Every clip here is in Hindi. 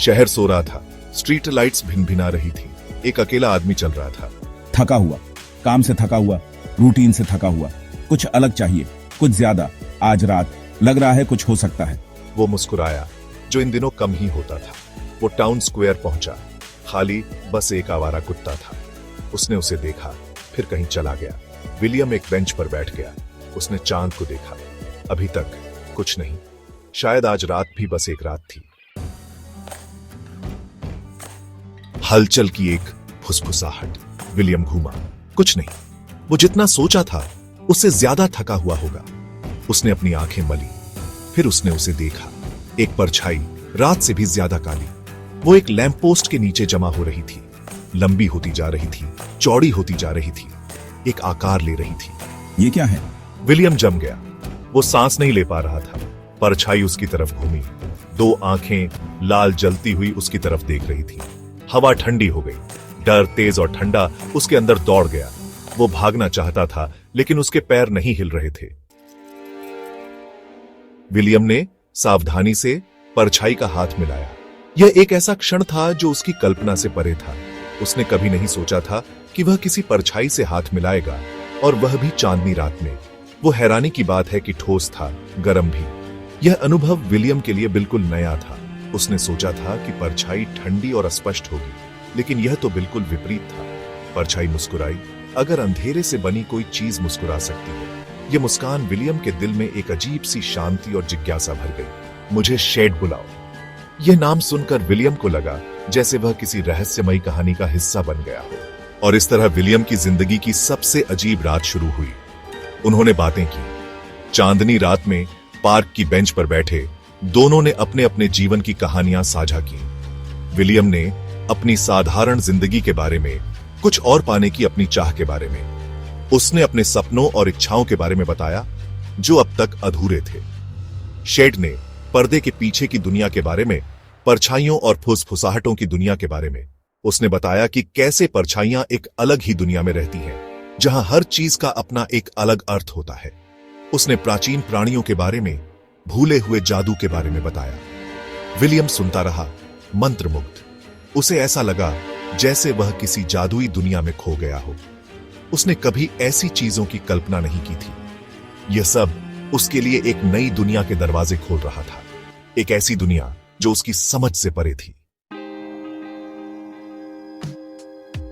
शहर सो रहा था, स्ट्रीट लाइट्स भिनभिना रही थी। एक अकेला आदमी चल रहा था। थका हुआ, काम से थका हुआ, रूटीन से थका हुआ, कुछ अलग चाहिए, कुछ ज्यादा। आज रात लग रहा है कुछ हो सकता है। वो मुस्कुराया, जो इन दिनों कम ही होता था। वो टाउन स्क्वायर पहुंचा। खाली बस एक आवारा कुत्ता था। उसने उसे देखा, फिर कहीं चला गया। विलियम एक बेंच पर बैठ गया। उसने चांद को देखा। अभी तक कुछ नहीं। शायद आज रात भी बस एक रात थी। हलचल की एक फुसफुसाहट। विलियम घूमा। कुछ नहीं। वो जितना सोचा था उससे ज्यादा थका हुआ होगा। उसने अपनी आंखें मली। फिर उसने उसे देखा। एक परछाई रात से भी ज्यादा काली। वो एक लैंप पोस्ट के नीचे जमा हो रही थी। लंबी होती जा रही थी, चौड़ी होती जा रही थी, एक आकार ले रही थी। ये क्या है? विलियम जम गया। वो सांस नहीं ले पा रहा था। परछाई उसकी तरफ घूमी। दो आंखें लाल जलती हुई उसकी तरफ देख रही थी। हवा ठंडी हो गई। डर तेज और ठंडा उसके अंदर दौड़ गया। वो भागना चाहता था, लेकिन उसके पैर नहीं हिल रहे थे। विलियम ने सावधानी से परछाई का हाथ मिलाया। यह एक ऐसा क्षण था जो उसकी कल्पना से परे था। उसने कभी नहीं सोचा था कि वह किसी परछाई से हाथ मिलाएगा, और वह भी चांदनी रात में। वो हैरानी की बात है कि ठोस था, गर्म भी। यह अनुभव विलियम के लिए बिल्कुल नया था। उसने सोचा था कि परछाई ठंडी और अस्पष्ट होगी, लेकिन यह तो बिल्कुल विपरीत था। परछाई मुस्कुराई। अगर अंधेरे से बनी कोई चीज मुस्कुरा सकती है। यह मुस्कान विलियम के दिल में एक अजीब सी शांति और जिज्ञासा भर गई। मुझे शेड बुलाओ। यह नाम सुनकर विलियम को लगा जैसे वह किसी रहस्यमयी कहानी का हिस्सा बन गया हो। और इस तरह विलियम की जिंदगी की सबसे अजीब रात शुरू हुई। उन्होंने बातें की। चांदनी रात में पार्क की बेंच पर बैठे दोनों ने अपने अपने जीवन की कहानियां साझा की। विलियम ने अपनी साधारण जिंदगी के बारे में, कुछ और पाने की अपनी चाह के बारे में। उसने अपने सपनों और इच्छाओं के बारे में बताया जो अब तक अधूरे थे। शेड ने पर्दे के पीछे की दुनिया के बारे में, परछाइयों और फुसफुसाहटों की दुनिया के बारे में। उसने बताया कि कैसे परछाइयां एक अलग ही दुनिया में रहती हैं, जहां हर चीज का अपना एक अलग अर्थ होता है। उसने प्राचीन प्राणियों के बारे में, भूले हुए जादू के बारे में बताया। विलियम सुनता रहा, मंत्रमुग्ध। उसे ऐसा लगा जैसे वह किसी जादुई दुनिया में खो गया हो। उसने कभी ऐसी चीजों की कल्पना नहीं की थी। यह सब उसके लिए एक नई दुनिया के दरवाजे खोल रहा था। एक ऐसी दुनिया जो उसकी समझ से परे थी।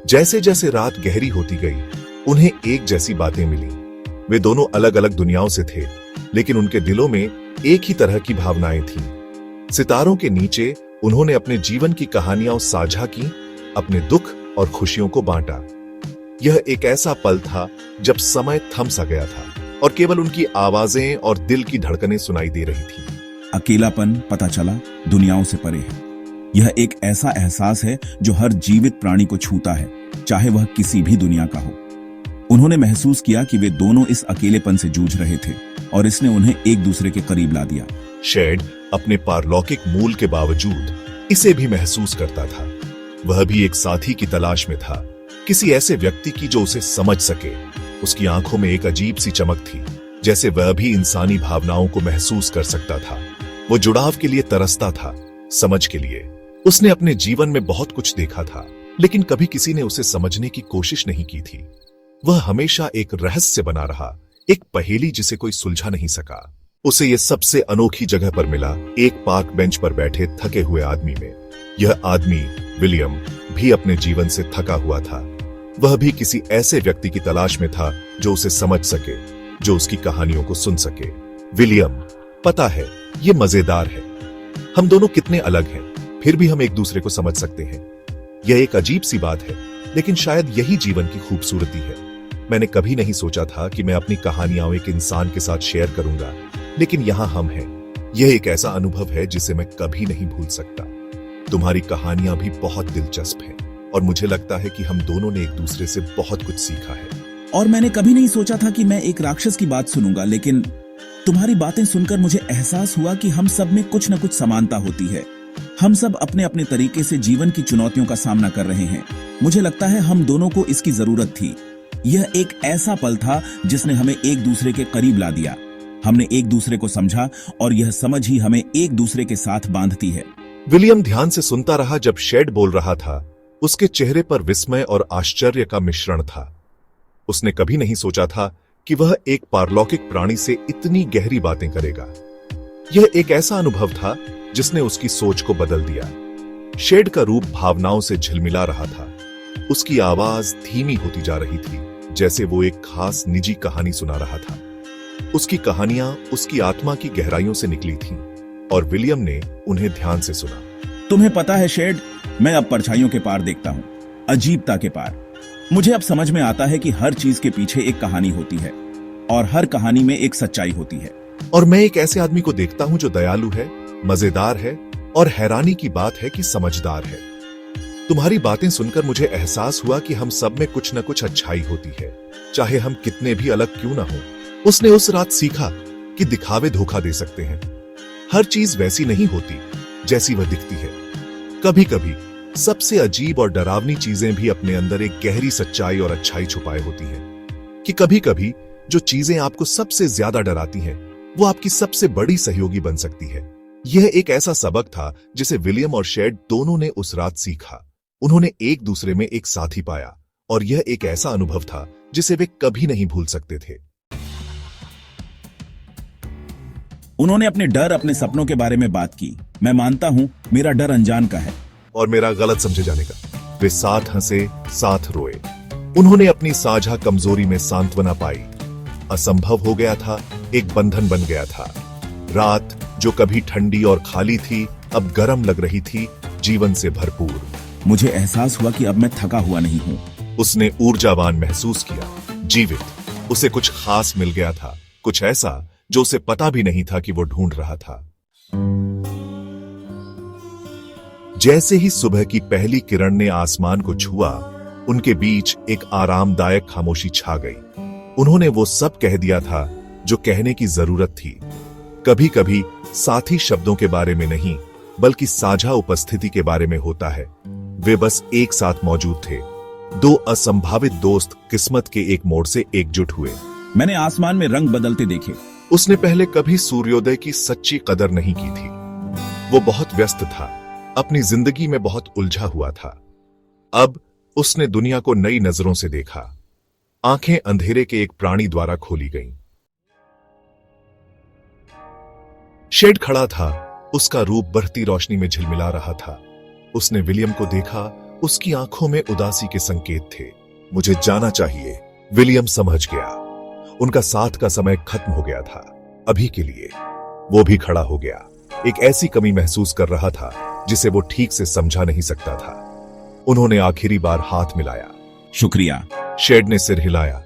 जैसे जैसे रात गहरी होती गई, उन्हें एक जैसी बातें मिली। वे दोनों अलग अलग दुनियाओं से थे, लेकिन उनके दिलों में एक ही तरह की भावनाएं थीं। सितारों के नीचे उन्होंने अपने जीवन की कहानियां साझा की, अपने दुख और खुशियों को बांटा। यह एक ऐसा पल था जब समय थम सा गया था और केवल उनकी आवाजें और दिल की धड़कनें सुनाई दे रही थीं। अकेलापन, पता चला, दुनियाओं से परे है। यह एक ऐसा एहसास है जो हर जीवित प्राणी को छूता है, चाहे वह किसी भी दुनिया का हो। उन्होंने महसूस किया कि वे दोनों इस अकेलेपन से जूझ रहे थे, और इसने उन्हें एक दूसरे के करीब ला दिया। शेड अपने पारलौकिक मूल के बावजूद इसे भी महसूस करता था। वह भी एक साथी की तलाश में था, किसी ऐसे व्यक्ति की जो उसे समझ सके। उसकी आंखों में एक अजीब सी चमक थी, जैसे वह भी इंसानी भावनाओं को महसूस कर सकता था। वो जुड़ाव के लिए तरसता था, समझ के लिए। उसने अपने जीवन में बहुत कुछ देखा था, लेकिन कभी किसी ने उसे समझने की कोशिश नहीं की थी। वह हमेशा एक रहस्य बना रहा, एक पहेली जिसे कोई सुलझा नहीं सका। उसे यह सबसे अनोखी जगह पर मिला, एक पार्क बेंच पर बैठे थके हुए आदमी में। यह आदमी, विलियम, भी अपने जीवन से थका हुआ था। वह भी किसी ऐसे व्यक्ति की तलाश में था जो उसे समझ सके, जो उसकी कहानियों को सुन सके। विलियम, पता है, यह मजेदार है। हम दोनों कितने अलग हैं, फिर भी हम एक दूसरे को समझ सकते हैं। यह एक अजीब सी बात है, लेकिन शायद यही जीवन की खूबसूरती है। मैंने कभी नहीं सोचा था कि मैं अपनी कहानियां एक इंसान के साथ शेयर करूंगा, लेकिन यहां हम हैं। यह एक ऐसा अनुभव है जिसे मैं कभी नहीं भूल सकता। तुम्हारी कहानियां भी बहुत दिलचस्प हैं, और मुझे लगता है कि हम दोनों ने एक दूसरे से बहुत कुछ सीखा है। और मैंने कभी नहीं सोचा था कि मैं एक राक्षस की बात सुनूंगा, लेकिन तुम्हारी बातें सुनकर मुझे एहसास हुआ कि हम सब में कुछ न कुछ समानता होती है। हम सब अपने अपने तरीके से जीवन की चुनौतियों का सामना कर रहे हैं। मुझे लगता है हम दोनों को इसकी जरूरत थी। यह एक ऐसा पल था जिसने हमें एक दूसरे के करीब ला दिया। हमने एक दूसरे को समझा, और यह समझ ही हमें एक दूसरे के साथ बांधती है। विलियम ध्यान से सुनता रहा। जब शेड बोल रहा था उसके चेहरे पर विस्मय और आश्चर्य का मिश्रण था। उसने कभी नहीं सोचा था कि वह एक पारलौकिक प्राणी से इतनी गहरी बातें करेगा। यह एक ऐसा अनुभव था जिसने उसकी सोच को बदल दिया। शेड का रूप भावनाओं से झिलमिला रहा था। उसकी आवाज धीमी होती जा रही थी, जैसे वो एक खास निजी कहानी सुना रहा था। उसकी कहानियां उसकी आत्मा की गहराइयों से निकली थीं और विलियम ने उन्हें ध्यान से सुना। तुम्हें पता है शेड, मैं अब परछाइयों के पार देखता हूँ, अजीबता के पार। मुझे अब समझ में आता है कि हर चीज के पीछे एक कहानी होती है और हर कहानी में एक सच्चाई होती है। और मैं एक ऐसे आदमी को देखता हूं जो दयालु है, मजेदार है और हैरानी की बात है कि समझदार है। तुम्हारी बातें सुनकर मुझे एहसास हुआ कि हम सब में कुछ न कुछ अच्छाई होती है, चाहे हम कितने भी अलग क्यों ना हो। उसने उस रात सीखा कि दिखावे धोखा दे सकते हैं। हर चीज वैसी नहीं होती जैसी वह दिखती है। कभी कभी सबसे अजीब और डरावनी चीजें भी अपने अंदर एक गहरी सच्चाई और अच्छाई छुपाए होती हैं। कि कभी कभी जो चीजें आपको सबसे ज्यादा डराती हैं, वो आपकी सबसे बड़ी सहयोगी बन सकती है। यह एक ऐसा सबक था जिसे विलियम और शेड दोनों ने उस रात सीखा। उन्होंने एक दूसरे में एक साथी पाया और यह एक ऐसा अनुभव था जिसे वे कभी नहीं भूल सकते थे। उन्होंने अपने डर, अपने सपनों के बारे में बात की। मैं मानता हूं मेरा डर अनजान का है और मेरा गलत समझे जाने का। वे साथ हंसे, साथ रोए। उन्होंने अपनी साझा कमजोरी में सांत्वना पाई। असंभव हो गया था, एक बंधन बन गया था। रात जो कभी ठंडी और खाली थी, अब गर्म लग रही थी, जीवन से भरपूर। मुझे एहसास हुआ कि अब मैं थका हुआ नहीं हूं। उसने ऊर्जावान महसूस किया, जीवित। उसे कुछ खास मिल गया था, कुछ ऐसा जो उसे पता भी नहीं था कि वो ढूंढ रहा था। जैसे ही सुबह की पहली किरण ने आसमान को छुआ, उनके बीच एक आरामदायक खामोशी छा गई। उन्होंने वो सब कह दिया था जो कहने की जरूरत थी। कभी कभी साथी शब्दों के बारे में नहीं, बल्कि साझा उपस्थिति के बारे में होता है। वे बस एक साथ मौजूद थे। दो असंभावित दोस्त किस्मत के एक मोड़ से एकजुट हुए। मैंने आसमान में रंग बदलते देखे। उसने पहले कभी सूर्योदय की सच्ची कदर नहीं की थी। वो बहुत व्यस्त था, अपनी जिंदगी में बहुत उलझा हुआ था। अब उसने दुनिया को नई नजरों से देखा। आंखें अंधेरे के एक प्राणी द्वारा खोली गईं। शेड खड़ा था, उसका रूप बढ़ती रोशनी में झिलमिला रहा था। उसने विलियम को देखा, उसकी आंखों में उदासी के संकेत थे। मुझे जाना चाहिए, विलियम समझ गया। उनका साथ का समय खत्म हो गया था, अभी के लिए। वो भी खड़ा हो गया, एक ऐसी कमी महसूस कर रहा था जिसे वो ठीक से समझा नहीं सकता था। उन्होंने आखिरी बार हाथ मिलाया। शुक्रिया। शेड ने सिर हिलाया,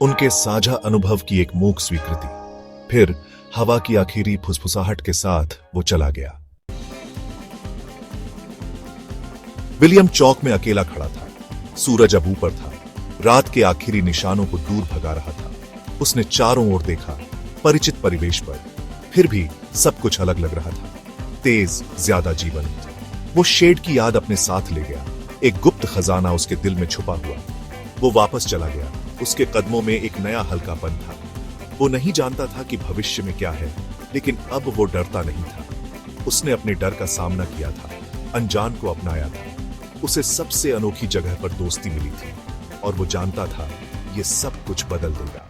उनके साझा अनुभव की एक मूक स्वीकृति। फिर हवा की आखिरी फुसफुसाहट के साथ वो चला गया। विलियम चौक में अकेला खड़ा था। सूरज अब ऊपर था, रात के आखिरी निशानों को दूर भगा रहा था। उसने चारों ओर देखा, परिचित परिवेश पर, फिर भी सब कुछ अलग लग रहा था। तेज, ज्यादा जीवंत। वो शेड की याद अपने साथ ले गया, एक गुप्त खजाना उसके दिल में छुपा हुआ। वो वापस चला गया, उसके कदमों में एक नया हल्कापन था। वो नहीं जानता था कि भविष्य में क्या है, लेकिन अब वो डरता नहीं था। उसने अपने डर का सामना किया था, अनजान को अपनाया था। उसे सबसे अनोखी जगह पर दोस्ती मिली थी और वो जानता था ये सब कुछ बदल देगा।